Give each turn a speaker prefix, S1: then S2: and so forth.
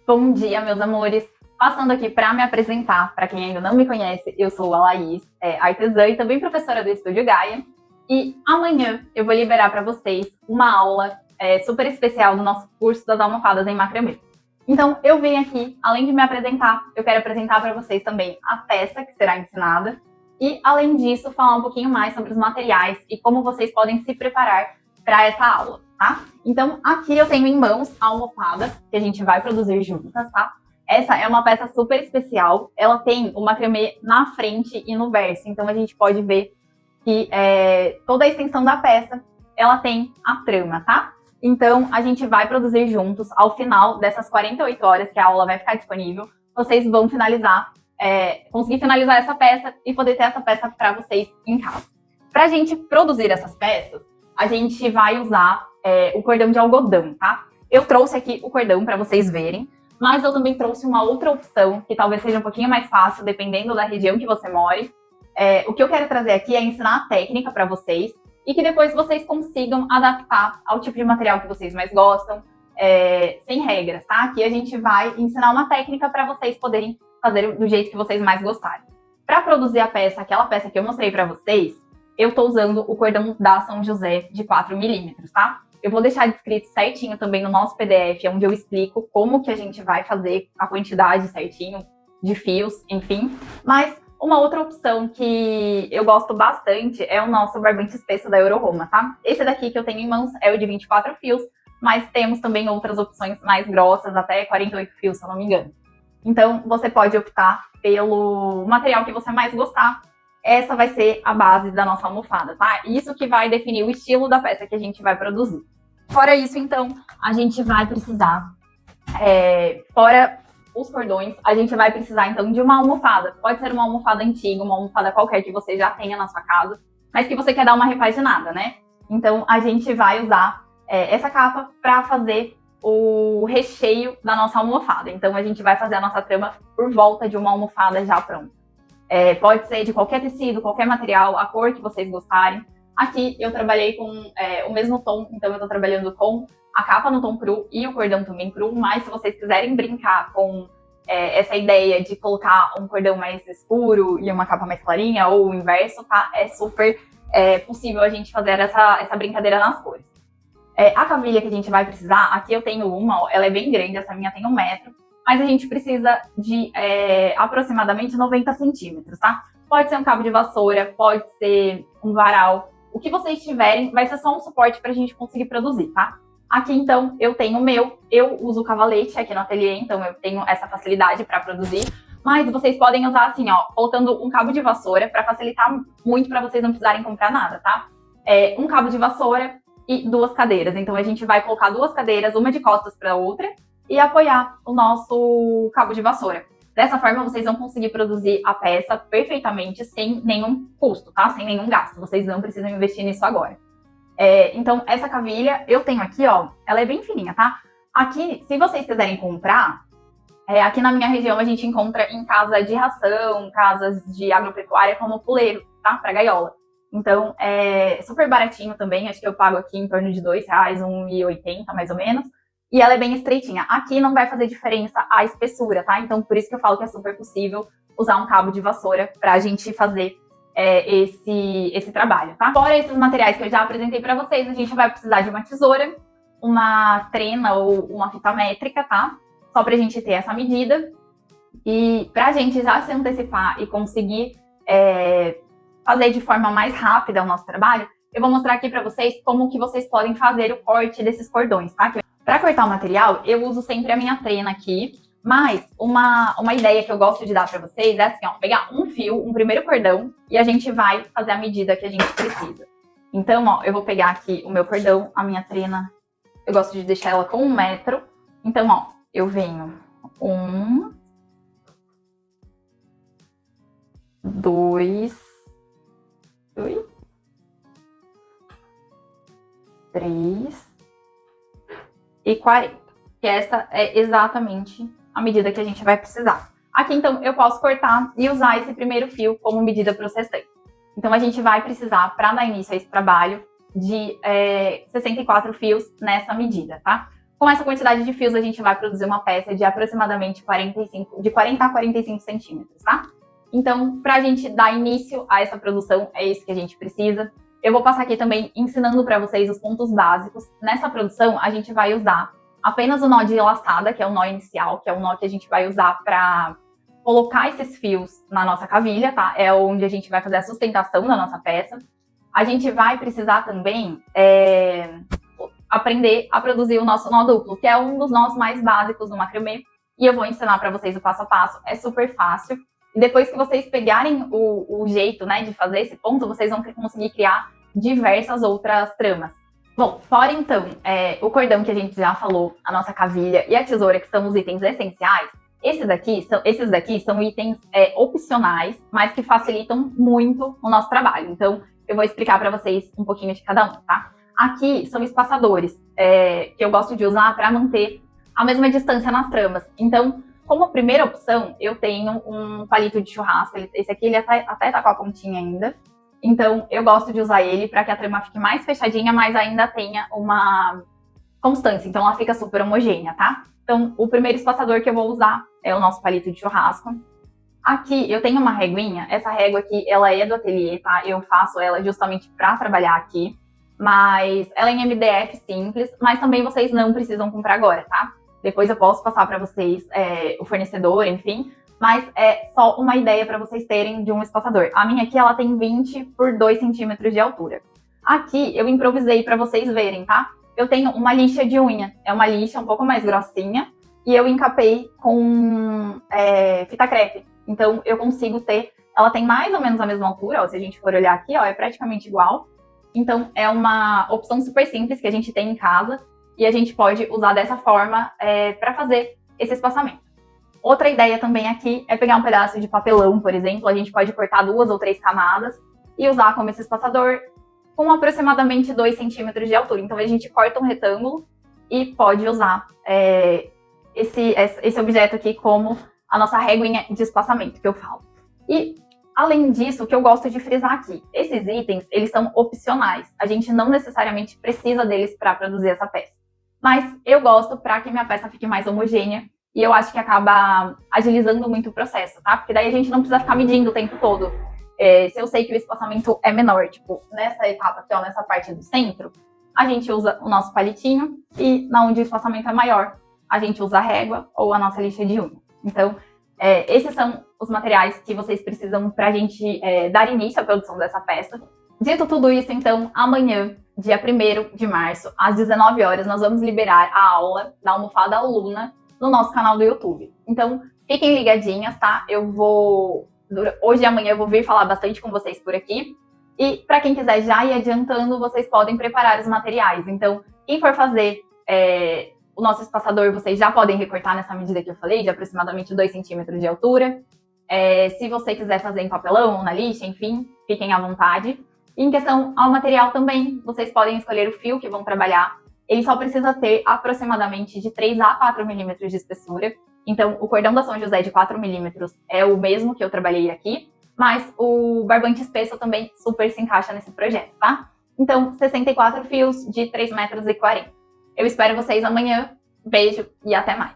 S1: Bom dia, meus amores! Passando aqui para me apresentar, para quem ainda não me conhece, eu sou a Laís, artesã e também professora do Estúdio Gaia. E amanhã eu vou liberar para vocês uma aula super especial do nosso curso das almofadas em macramê. Então eu venho aqui, além de me apresentar, eu quero apresentar para vocês também a peça que será ensinada e, além disso, falar um pouquinho mais sobre os materiais e como vocês podem se preparar para essa aula, tá? Então aqui eu tenho em mãos a almofada que a gente vai produzir juntas, tá? Essa é uma peça super especial, ela tem o macramê na frente e no verso, então a gente pode ver que toda a extensão da peça, ela tem a trama, tá? Então a gente vai produzir juntos, ao final dessas 48 horas que a aula vai ficar disponível, vocês vão finalizar, conseguir finalizar essa peça e poder ter essa peça para vocês em casa. Para a gente produzir essas peças, a gente vai usar o cordão de algodão, tá? Eu trouxe aqui o cordão para vocês verem, mas eu também trouxe uma outra opção, que talvez seja um pouquinho mais fácil, dependendo da região que você more. O que eu quero trazer aqui é ensinar a técnica para vocês, e que depois vocês consigam adaptar ao tipo de material que vocês mais gostam, sem regras, tá? Aqui a gente vai ensinar uma técnica para vocês poderem fazer do jeito que vocês mais gostarem. Para produzir a peça, aquela peça que eu mostrei para vocês, eu estou usando o cordão da São José de 4 milímetros, tá? Eu vou deixar descrito certinho também no nosso PDF, onde eu explico como que a gente vai fazer a quantidade certinho de fios, enfim. Mas uma outra opção que eu gosto bastante é o nosso barbante espesso da Euroroma, tá? Esse daqui que eu tenho em mãos é o de 24 fios, mas temos também outras opções mais grossas, até 48 fios, se eu não me engano. Então, você pode optar pelo material que você mais gostar. Essa vai ser a base da nossa almofada, tá? Isso que vai definir o estilo da peça que a gente vai produzir. Fora isso, então, a gente vai precisar, fora os cordões, a gente vai precisar, então, de uma almofada. Pode ser uma almofada antiga, uma almofada qualquer que você já tenha na sua casa, mas que você quer dar uma repaginada, né? Então, a gente vai usar essa capa para fazer o recheio da nossa almofada. Então, a gente vai fazer a nossa trama por volta de uma almofada já pronta. Pode ser de qualquer tecido, qualquer material, a cor que vocês gostarem. Aqui eu trabalhei com o mesmo tom, então eu tô trabalhando com a capa no tom cru e o cordão também cru, mas se vocês quiserem brincar com essa ideia de colocar um cordão mais escuro e uma capa mais clarinha, ou o inverso, tá? É super possível a gente fazer essa brincadeira nas cores. A cavilha que a gente vai precisar, aqui eu tenho uma, ó, ela é bem grande, essa minha tem 1 metro, mas a gente precisa de aproximadamente 90 centímetros, tá? Pode ser um cabo de vassoura, pode ser um varal. O que vocês tiverem vai ser só um suporte para a gente conseguir produzir, tá? Aqui, então, eu tenho o meu. Eu uso cavalete aqui no ateliê, então eu tenho essa facilidade para produzir. Mas vocês podem usar assim, ó, colocando um cabo de vassoura para facilitar muito para vocês não precisarem comprar nada, tá? Um cabo de vassoura e 2 cadeiras. Então a gente vai colocar 2 cadeiras, uma de costas para a outra, e apoiar o nosso cabo de vassoura. Dessa forma, vocês vão conseguir produzir a peça perfeitamente sem nenhum custo, tá? Sem nenhum gasto. Vocês não precisam investir nisso agora. Então, essa cavilha, eu tenho aqui, ó, ela é bem fininha, tá? Aqui, se vocês quiserem comprar, aqui na minha região a gente encontra em casa de ração, casas de agropecuária como puleiro, tá? Pra gaiola. Então, é super baratinho também, acho que eu pago aqui em torno de R$2, R$1,80 mais ou menos. E ela é bem estreitinha. Aqui não vai fazer diferença a espessura, tá? Então, por isso que eu falo que é super possível usar um cabo de vassoura pra gente fazer esse trabalho, tá? Fora esses materiais que eu já apresentei pra vocês, a gente vai precisar de uma tesoura, uma trena ou uma fita métrica, tá? Só pra gente ter essa medida. E pra gente já se antecipar e conseguir fazer de forma mais rápida o nosso trabalho, eu vou mostrar aqui pra vocês como que vocês podem fazer o corte desses cordões, tá? Para cortar o material, eu uso sempre a minha trena aqui, mas uma ideia que eu gosto de dar para vocês é assim, ó, pegar um fio, um primeiro cordão, e a gente vai fazer a medida que a gente precisa. Então, ó, eu vou pegar aqui o meu cordão, a minha trena, eu gosto de deixar ela com 1 metro. Então, ó, eu venho 1, 2, 3... e 40, que essa é exatamente a medida que a gente vai precisar. Aqui, então, eu posso cortar e usar esse primeiro fio como medida para os restantes. Então, a gente vai precisar, para dar início a esse trabalho, de 64 fios nessa medida, tá? Com essa quantidade de fios, a gente vai produzir uma peça de aproximadamente 40 a 45 centímetros, tá? Então, para a gente dar início a essa produção, é isso que a gente precisa. Eu vou passar aqui também ensinando para vocês os pontos básicos. Nessa produção, a gente vai usar apenas o nó de laçada, que é o nó inicial, que é o nó que a gente vai usar para colocar esses fios na nossa cavilha, tá? É onde a gente vai fazer a sustentação da nossa peça. A gente vai precisar também aprender a produzir o nosso nó duplo, que é um dos nós mais básicos do macramê. E eu vou ensinar para vocês o passo a passo, é super fácil. E depois que vocês pegarem o jeito, né, de fazer esse ponto, vocês vão conseguir criar diversas outras tramas. Bom, fora então o cordão que a gente já falou, a nossa cavilha e a tesoura, que são os itens essenciais, esses daqui são itens opcionais, mas que facilitam muito o nosso trabalho. Então, eu vou explicar para vocês um pouquinho de cada um, tá? Aqui são espaçadores, que eu gosto de usar para manter a mesma distância nas tramas. Então, como primeira opção, eu tenho um palito de churrasco. Esse aqui ele até tá com a pontinha ainda. Então, eu gosto de usar ele para que a trama fique mais fechadinha, mas ainda tenha uma constância. Então, ela fica super homogênea, tá? Então, o primeiro espaçador que eu vou usar é o nosso palito de churrasco. Aqui, eu tenho uma réguinha. Essa régua aqui, ela é do ateliê, tá? Eu faço ela justamente para trabalhar aqui. Mas ela é em MDF simples, mas também vocês não precisam comprar agora, tá? Depois eu posso passar para vocês o fornecedor, enfim. Mas é só uma ideia para vocês terem de um espaçador. A minha aqui, ela tem 20 por 2 centímetros de altura. Aqui, eu improvisei para vocês verem, tá? Eu tenho uma lixa de unha. É uma lixa um pouco mais grossinha. E eu encapei com fita crepe. Então, eu consigo ter... Ela tem mais ou menos a mesma altura, ó, se a gente for olhar aqui, ó, é praticamente igual. Então, é uma opção super simples que a gente tem em casa. E a gente pode usar dessa forma para fazer esse espaçamento. Outra ideia também aqui é pegar um pedaço de papelão, por exemplo. A gente pode cortar 2 ou 3 camadas e usar como esse espaçador com aproximadamente 2 centímetros de altura. Então, a gente corta um retângulo e pode usar esse objeto aqui como a nossa réguinha de espaçamento, que eu falo. E, além disso, o que eu gosto de frisar aqui, esses itens, eles são opcionais. A gente não necessariamente precisa deles para produzir essa peça. Mas eu gosto para que minha peça fique mais homogênea e eu acho que acaba agilizando muito o processo, tá? Porque daí a gente não precisa ficar medindo o tempo todo. Se eu sei que o espaçamento é menor, tipo, nessa etapa aqui, ó, nessa parte do centro, a gente usa o nosso palitinho e na onde o espaçamento é maior, a gente usa a régua ou a nossa lixa de unha. Então, esses são os materiais que vocês precisam para a gente dar início à produção dessa peça. Dito tudo isso, então, amanhã, dia 1º de março, às 19 horas, nós vamos liberar a aula da almofada Luna no nosso canal do YouTube. Então, fiquem ligadinhas, tá? Hoje e amanhã eu vou vir falar bastante com vocês por aqui. E para quem quiser já ir adiantando, vocês podem preparar os materiais. Então, quem for fazer o nosso espaçador, vocês já podem recortar nessa medida que eu falei, de aproximadamente 2 centímetros de altura. Se você quiser fazer em papelão ou na lixa, enfim, fiquem à vontade. E em questão ao material também, vocês podem escolher o fio que vão trabalhar. Ele só precisa ter aproximadamente de 3 a 4 milímetros de espessura. Então, o cordão da São José de 4 milímetros é o mesmo que eu trabalhei aqui, mas o barbante espesso também super se encaixa nesse projeto, tá? Então, 64 fios de 3,40 metros. Eu espero vocês amanhã. Beijo e até mais!